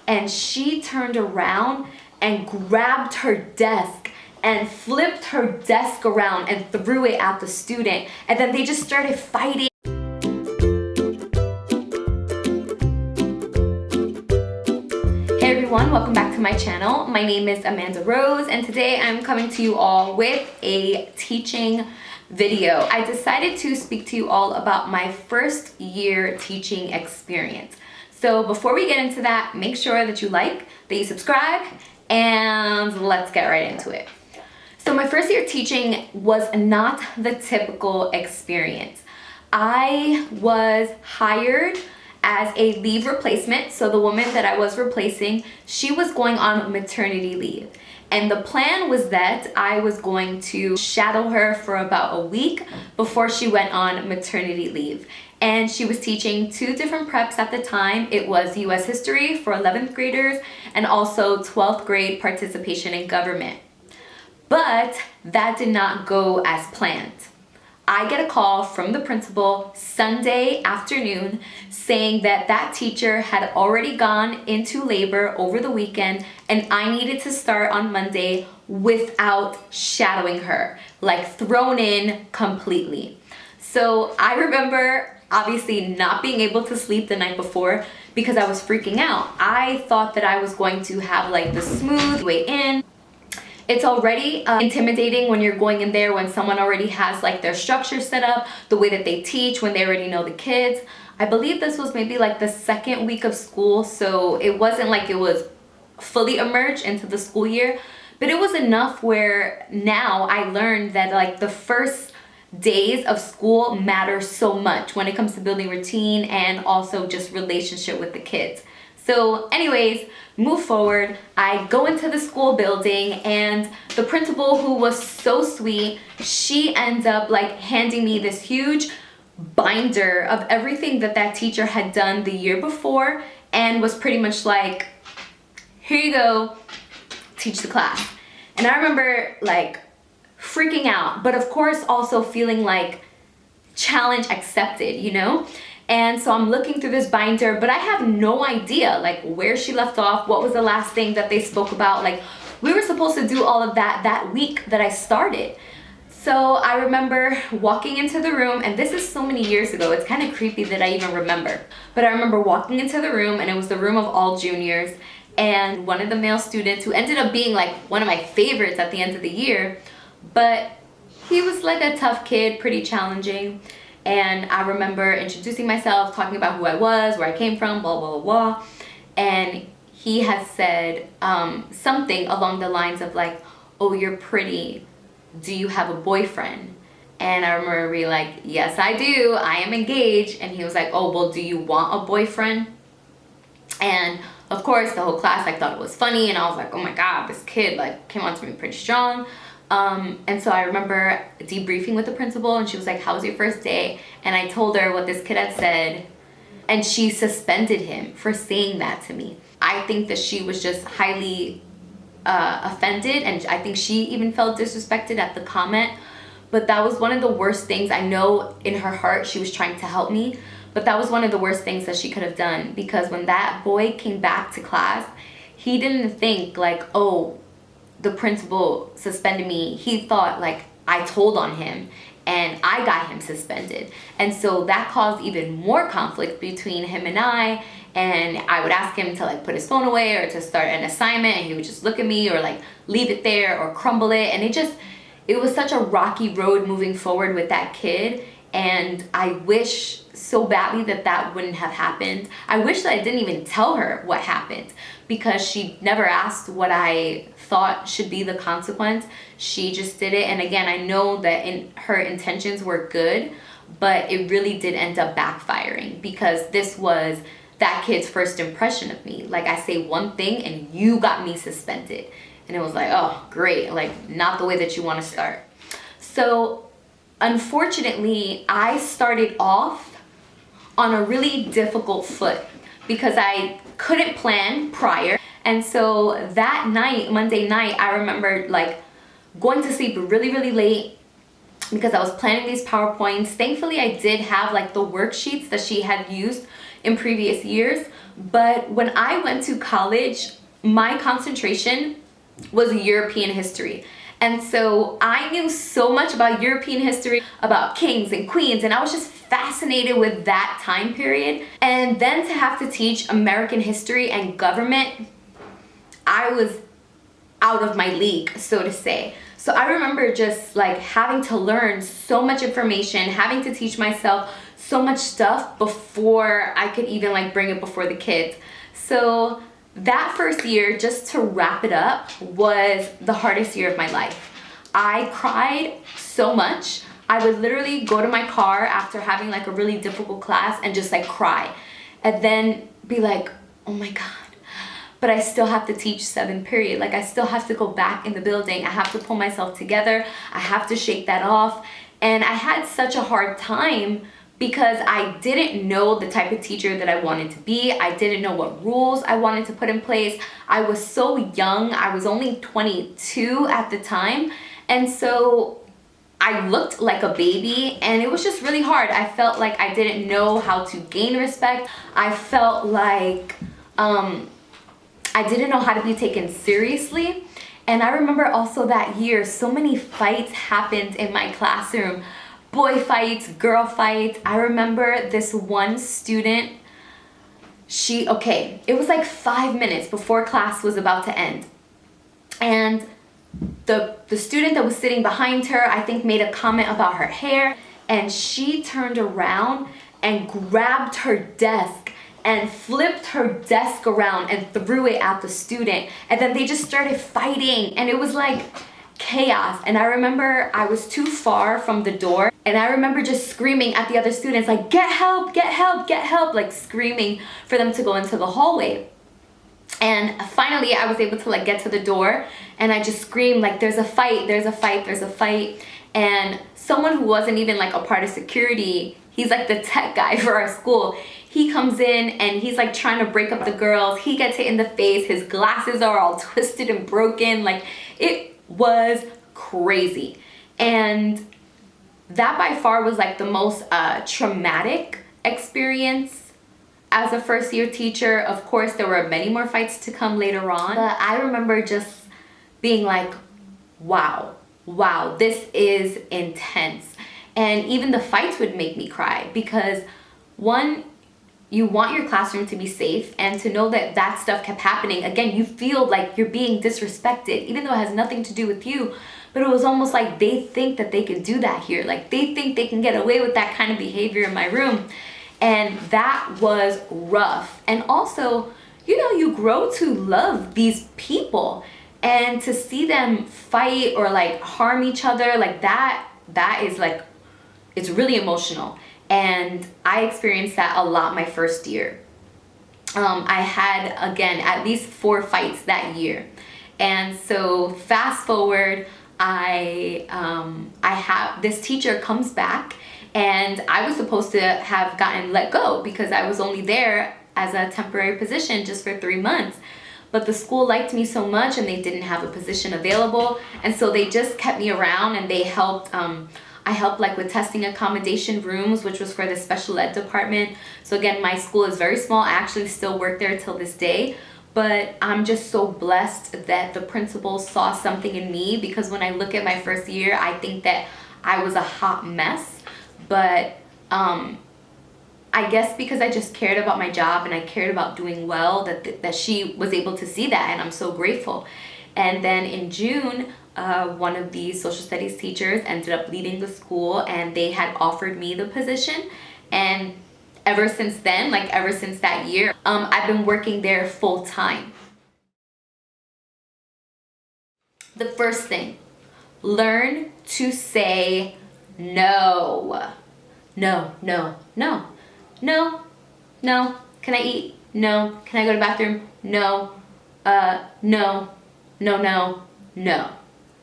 and she turned around and grabbed her desk and flipped her desk around and threw it at the student, and then they just started fighting. Hey everyone, welcome back to my channel. My name is Amanda Rose, and today I'm coming to you all with a teaching video. I decided to speak to you all about my first year teaching experience. So before we get into that, make sure that you like, that you subscribe, and let's get right into it. So my first year teaching was not the typical experience. I was hired as a leave replacement. So the woman that I was replacing, she was going on maternity leave. And the plan was that I was going to shadow her for about a week before she went on maternity leave. And she was teaching two different preps at the time. It was US history for 11th graders and also 12th grade participation in government. But that did not go as planned. I get a call from the principal Sunday afternoon saying that that teacher had already gone into labor over the weekend and I needed to start on Monday without shadowing her, like thrown in completely. So I remember obviously not being able to sleep the night before because I was freaking out. I thought that I was going to have like the smooth way in. It's already intimidating when you're going in there when someone already has like their structure set up, the way that they teach, when they already know the kids. I believe this was maybe like the second week of school, so it wasn't like it was fully emerged into the school year, but it was enough where now I learned that like the first days of school matter so much when it comes to building routine and also just relationship with the kids. So anyways, move forward. I go into the school building and the principal, who was so sweet, she ends up like handing me this huge binder of everything that that teacher had done the year before and was pretty much like, here you go, teach the class. And I remember like freaking out, but of course also feeling like challenge accepted, you know? And so I'm looking through this binder, but I have no idea like where she left off, what was the last thing that they spoke about. Like we were supposed to do all of that week that I started. So I remember walking into the room, and this is so many years ago, it's kind of creepy that I even remember. But I remember walking into the room, and it was the room of all juniors, and one of the male students who ended up being like one of my favorites at the end of the year, but he was like a tough kid, pretty challenging. And I remember introducing myself, talking about who I was, where I came from, blah, blah, blah, blah. And he had said something along the lines of like, oh, you're pretty. Do you have a boyfriend? And I remember being like, yes, I do. I am engaged. And he was like, oh, well, do you want a boyfriend? And of course, the whole class like thought it was funny. And I was like, oh my God, this kid like came on to me pretty strong. And so I remember debriefing with the principal, and she was like, how was your first day? And I told her what this kid had said, and she suspended him for saying that to me. I think that she was just highly offended, and I think she even felt disrespected at the comment. But that was one of the worst things. I know in her heart she was trying to help me, but that was one of the worst things that she could have done, because when that boy came back to class, he didn't think like, oh, the principal suspended me. He thought like I told on him and I got him suspended. And so that caused even more conflict between him and I would ask him to like put his phone away or to start an assignment, and he would just look at me or like leave it there or crumble it. And it was such a rocky road moving forward with that kid. And I wish so badly that that wouldn't have happened. I wish that I didn't even tell her what happened, because she never asked what I thought should be the consequence. She just did it. And again, I know that her intentions were good, but it really did end up backfiring, because this was that kid's first impression of me. Like I say one thing and you got me suspended. And it was like, oh, great. Like not the way that you want to start. So unfortunately, I started off on a really difficult foot because I couldn't plan prior. And so that night, Monday night, I remember like going to sleep really, really late because I was planning these PowerPoints. Thankfully, I did have like the worksheets that she had used in previous years. But when I went to college, my concentration was European history. And so I knew so much about European history, about kings and queens, and I was just fascinated with that time period. And then to have to teach American history and government, I was out of my league, so to say. So I remember just like having to learn so much information, having to teach myself so much stuff before I could even like bring it before the kids. So that first year, just to wrap it up, was the hardest year of my life. I cried so much. I would literally go to my car after having like a really difficult class and just like cry. And then be like, oh my God, but I still have to teach 7th period. Like I still have to go back in the building. I have to pull myself together. I have to shake that off. And I had such a hard time because I didn't know the type of teacher that I wanted to be. I didn't know what rules I wanted to put in place. I was so young. I was only 22 at the time. And so I looked like a baby, and it was just really hard. I felt like I didn't know how to gain respect. I felt like I didn't know how to be taken seriously. And I remember also that year, so many fights happened in my classroom. Boy fights, girl fights. I remember this one student, it was like 5 minutes before class was about to end. And the student that was sitting behind her, I think, made a comment about her hair, and she turned around and grabbed her desk and flipped her desk around and threw it at the student. And then they just started fighting, and it was like chaos. And I remember I was too far from the door, and I remember just screaming at the other students like, get help, get help, get help, like screaming for them to go into the hallway. And finally I was able to like get to the door, and I just screamed like, there's a fight, there's a fight, there's a fight. And someone who wasn't even like a part of security, he's like the tech guy for our school, he comes in and he's like trying to break up the girls. He gets hit in the face, his glasses are all twisted and broken. Like, it was crazy. And that by far was like the most traumatic experience as a first year teacher. Of course, there were many more fights to come later on, but I remember just being like, wow, this is intense. And even the fights would make me cry because, one, you want your classroom to be safe, and to know that that stuff kept happening. Again, you feel like you're being disrespected, even though it has nothing to do with you. But it was almost like they think that they can do that here. Like, they think they can get away with that kind of behavior in my room. And that was rough. And also, you know, you grow to love these people, and to see them fight or like harm each other, like that is like, it's really emotional. And I experienced that a lot my first year. I had, again, at least 4 fights that year. And so fast forward, I have this teacher comes back, and I was supposed to have gotten let go because I was only there as a temporary position just for 3 months. But the school liked me so much, and they didn't have a position available. And so they just kept me around, and they helped, I helped like with testing accommodation rooms, which was for the special ed department. So again, my school is very small. I actually still work there till this day. But I'm just so blessed that the principal saw something in me, because when I look at my first year, I think that I was a hot mess. But I guess because I just cared about my job and I cared about doing well, that she was able to see that, and I'm so grateful. And then in June, one of the social studies teachers ended up leaving the school, and they had offered me the position. And ever since then, like ever since that year, I've been working there full time. The first thing, learn to say no. No, no, no. No, no. Can I eat? No. Can I go to the bathroom? No. No. No, no, no.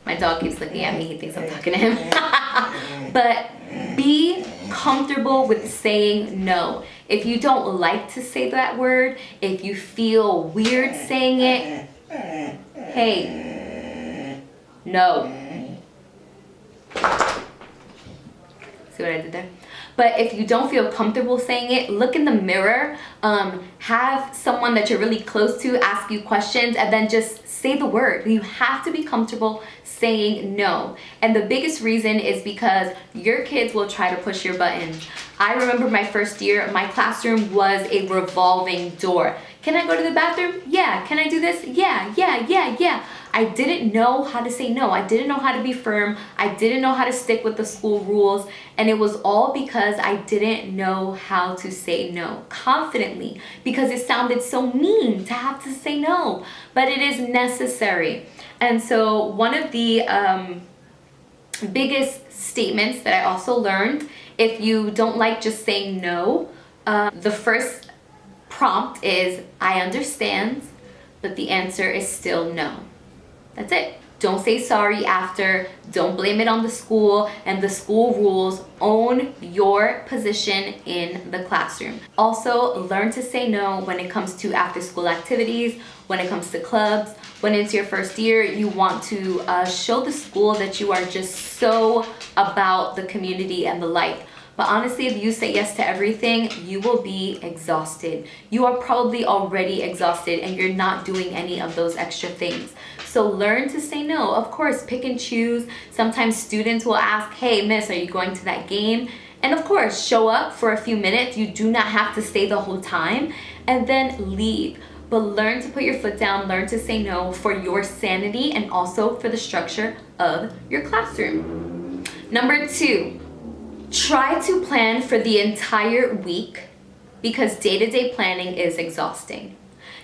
My dog keeps looking at me. He thinks I'm talking to him. But be comfortable with saying no. If you don't like to say that word, if you feel weird saying it, hey, no. See what I did there? But if you don't feel comfortable saying it, look in the mirror, have someone that you're really close to ask you questions, and then just say the word. You have to be comfortable saying no. And the biggest reason is because your kids will try to push your buttons. I remember my first year, my classroom was a revolving door. Can I go to the bathroom? Yeah. Can I do this? Yeah. I didn't know how to say no. I didn't know how to be firm. I didn't know how to stick with the school rules. And it was all because I didn't know how to say no confidently, because it sounded so mean to have to say no. But it is necessary. And so one of the biggest statements that I also learned, if you don't like just saying no, the first prompt is, I understand, but the answer is still no. That's it. Don't say sorry after. Don't blame it on the school and the school rules. Own your position in the classroom. Also, learn to say no when it comes to after school activities, when it comes to clubs. When it's your first year, you want to show the school that you are just so about the community and the life. But honestly, if you say yes to everything, you will be exhausted. You are probably already exhausted and you're not doing any of those extra things. So learn to say no. Of course, pick and choose. Sometimes students will ask, hey, miss, are you going to that game? And of course, show up for a few minutes. You do not have to stay the whole time, and then leave. But learn to put your foot down, learn to say no for your sanity and also for the structure of your classroom. Number 2. Try to plan for the entire week, because day-to-day planning is exhausting.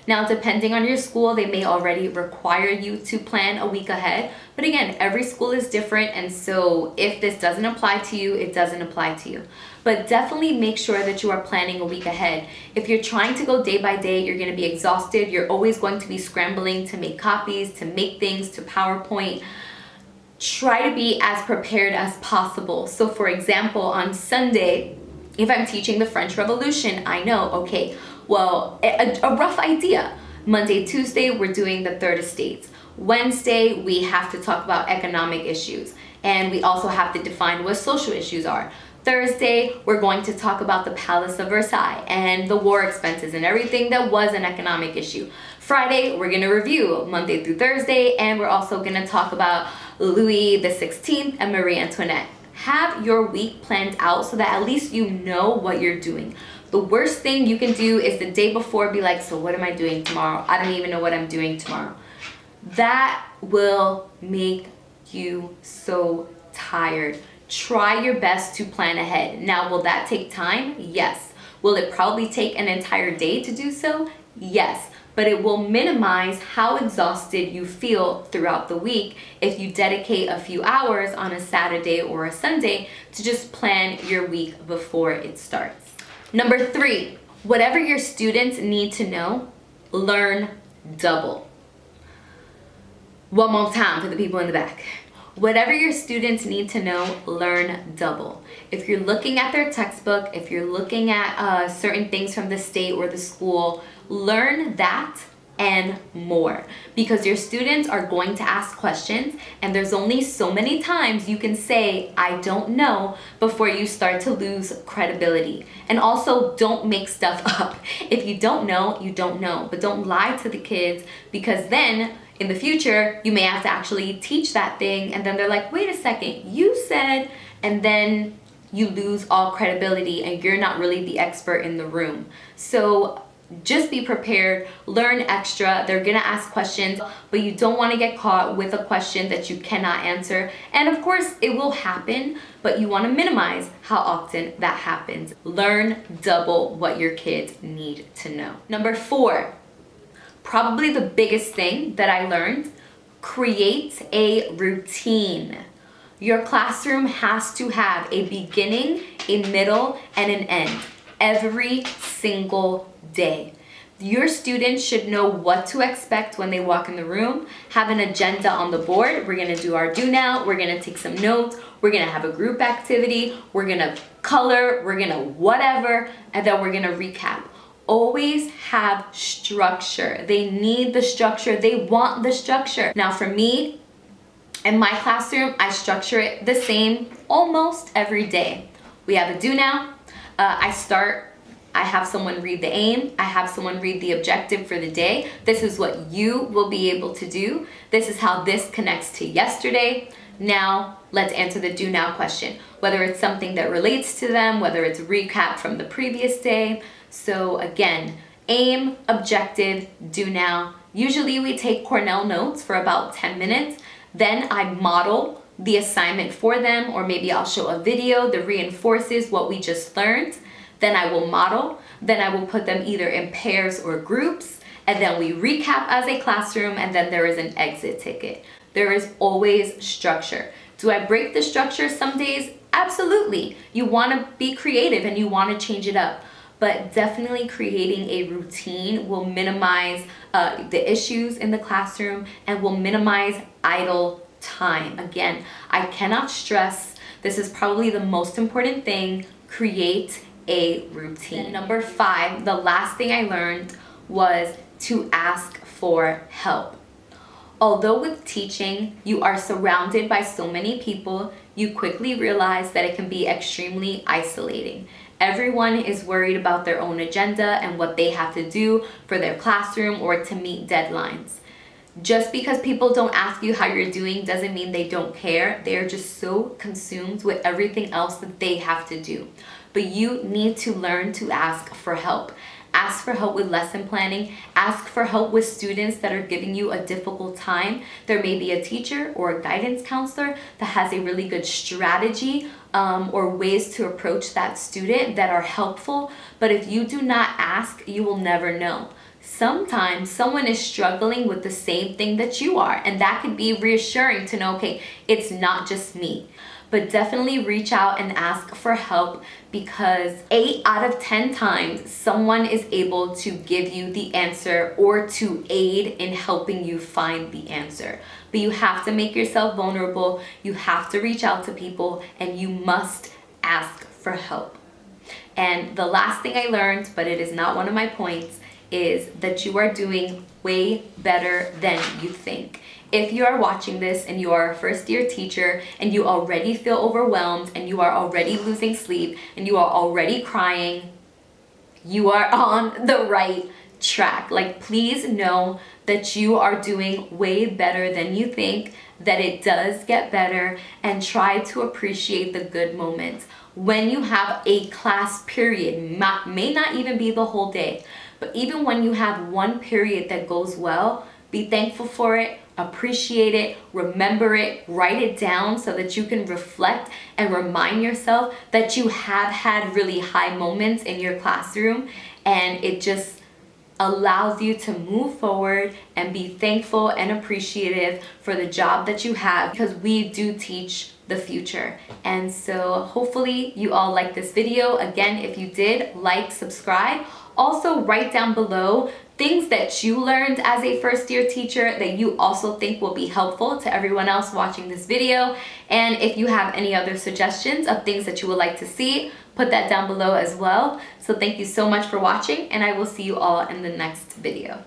Now, depending on your school, they may already require you to plan a week ahead. But again, every school is different, and so if this doesn't apply to you, it doesn't apply to you. But definitely make sure that you are planning a week ahead. If you're trying to go day by day, you're going to be exhausted. You're always going to be scrambling to make copies, to make things, to PowerPoint. Try to be as prepared as possible. So for example, on Sunday, if I'm teaching the French Revolution, I know, okay, well, a rough idea. Monday, Tuesday, we're doing the Third Estates. Wednesday, we have to talk about economic issues. And we also have to define what social issues are. Thursday, we're going to talk about the Palace of Versailles and the war expenses and everything that was an economic issue. Friday, we're going to review Monday through Thursday, and we're also going to talk about Louis the 16th and Marie Antoinette. Have your week planned out so that at least you know what you're doing. The worst thing you can do is the day before be like, so what am I doing tomorrow? I don't even know what I'm doing tomorrow. That will make you so tired. Try your best to plan ahead. Now, will that take time? Yes. Will it probably take an entire day to do so? Yes. But it will minimize how exhausted you feel throughout the week if you dedicate a few hours on a Saturday or a Sunday to just plan your week before it starts. Number 3, whatever your students need to know, learn double. One more time for the people in the back. Whatever your students need to know, learn double. If you're looking at their textbook, if you're looking at certain things from the state or the school, learn that and more, because your students are going to ask questions, and there's only so many times you can say, I don't know, before you start to lose credibility. And also, don't make stuff up. If you don't know, you don't know. But don't lie to the kids, because then in the future, you may have to actually teach that thing, and then they're like, wait a second, you said, and then you lose all credibility and you're not really the expert in the room. So just be prepared, learn extra. They're gonna ask questions, but you don't wanna get caught with a question that you cannot answer. And of course, it will happen, but you wanna minimize how often that happens. Learn double what your kids need to know. Number 4, probably the biggest thing that I learned, create a routine. Your classroom has to have a beginning, a middle, and an end every single day. Your students should know what to expect when they walk in the room. Have an agenda on the board. We're gonna do our do now. We're gonna take some notes. We're gonna have a group activity. We're gonna color. We're gonna whatever, and then we're gonna recap. Always have structure. They need the structure. They want the structure. Now for me, in my classroom, I structure it the same almost every day. We have a do now. I have someone read the aim. I have someone read the objective for the day. This is what you will be able to do. This is how this connects to yesterday. Now, let's answer the do now question. Whether it's something that relates to them, whether it's a recap from the previous day. So again, aim, objective, do now. Usually we take Cornell notes for about 10 minutes. Then I model the assignment for them, or maybe I'll show a video that reinforces what we just learned. Then I will model. Then I will put them either in pairs or groups. And then we recap as a classroom, and then there is an exit ticket. There is always structure. Do I break the structure some days? Absolutely. You want to be creative and you want to change it up. But definitely creating a routine will minimize the issues in the classroom and will minimize idle time. Again, I cannot stress, this is probably the most important thing, create a routine. And number 5, the last thing I learned was to ask for help. Although with teaching, you are surrounded by so many people, you quickly realize that it can be extremely isolating. Everyone is worried about their own agenda and what they have to do for their classroom or to meet deadlines. Just because people don't ask you how you're doing doesn't mean they don't care. They're just so consumed with everything else that they have to do. But you need to learn to ask for help. Ask for help with lesson planning. Ask for help with students that are giving you a difficult time. There may be a teacher or a guidance counselor that has a really good strategy or ways to approach that student that are helpful. But if you do not ask, you will never know. Sometimes someone is struggling with the same thing that you are, and that could be reassuring to know, okay, it's not just me. But definitely reach out and ask for help, because 8 out of 10 times someone is able to give you the answer or to aid in helping you find the answer. But you have to make yourself vulnerable, you have to reach out to people, and you must ask for help. And the last thing I learned, but it is not one of my points, is that you are doing way better than you think. If you are watching this and you are a first-year teacher and you already feel overwhelmed and you are already losing sleep and you are already crying, you are on the right track. Like, please know that you are doing way better than you think, that it does get better, and try to appreciate the good moments. When you have a class period, may not even be the whole day, but even when you have one period that goes well, be thankful for it, appreciate it, remember it, write it down so that you can reflect and remind yourself that you have had really high moments in your classroom, and it just allows you to move forward and be thankful and appreciative for the job that you have, because we do teach the future. And so hopefully you all like this video. Again, if you did, like, subscribe. Also write down below things that you learned as a first-year teacher that you also think will be helpful to everyone else watching this video. And if you have any other suggestions of things that you would like to see, put that down below as well. So thank you so much for watching, and I will see you all in the next video.